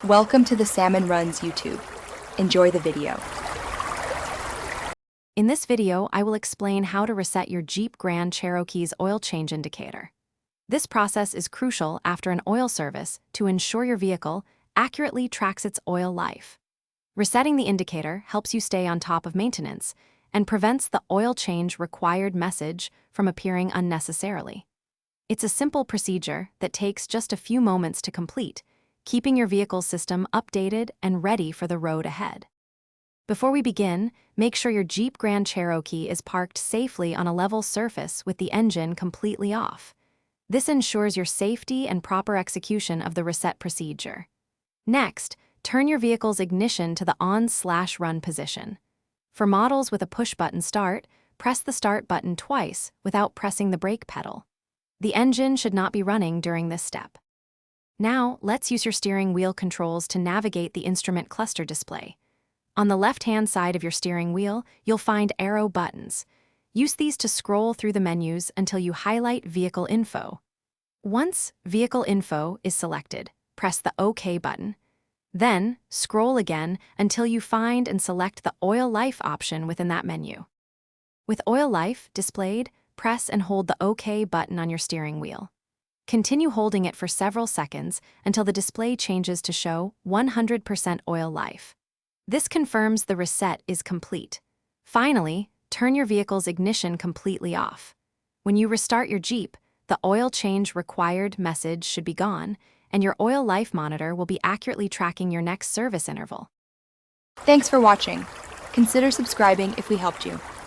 Welcome to the Salmon Runs YouTube. Enjoy the video. In this video, I will explain how to reset your Jeep Grand Cherokee's oil change indicator. This process is crucial after an oil service to ensure your vehicle accurately tracks its oil life. Resetting the indicator helps you stay on top of maintenance and prevents the oil change required message from appearing unnecessarily. It's a simple procedure that takes just a few moments to complete, keeping your vehicle's system updated and ready for the road ahead. Before we begin, make sure your Jeep Grand Cherokee is parked safely on a level surface with the engine completely off. This ensures your safety and proper execution of the reset procedure. Next, turn your vehicle's ignition to the on/run position. For models with a push-button start, press the start button twice without pressing the brake pedal. The engine should not be running during this step. Now, let's use your steering wheel controls to navigate the instrument cluster display. On the left-hand side of your steering wheel, you'll find arrow buttons. Use these to scroll through the menus until you highlight Vehicle Info. Once Vehicle Info is selected, press the OK button. Then, scroll again until you find and select the Oil Life option within that menu. With Oil Life displayed, press and hold the OK button on your steering wheel. Continue holding it for several seconds until the display changes to show 100% oil life. This confirms the reset is complete. Finally, turn your vehicle's ignition completely off. When you restart your Jeep, the oil change required message should be gone, and your oil life monitor will be accurately tracking your next service interval. Thanks for watching. Consider subscribing if we helped you.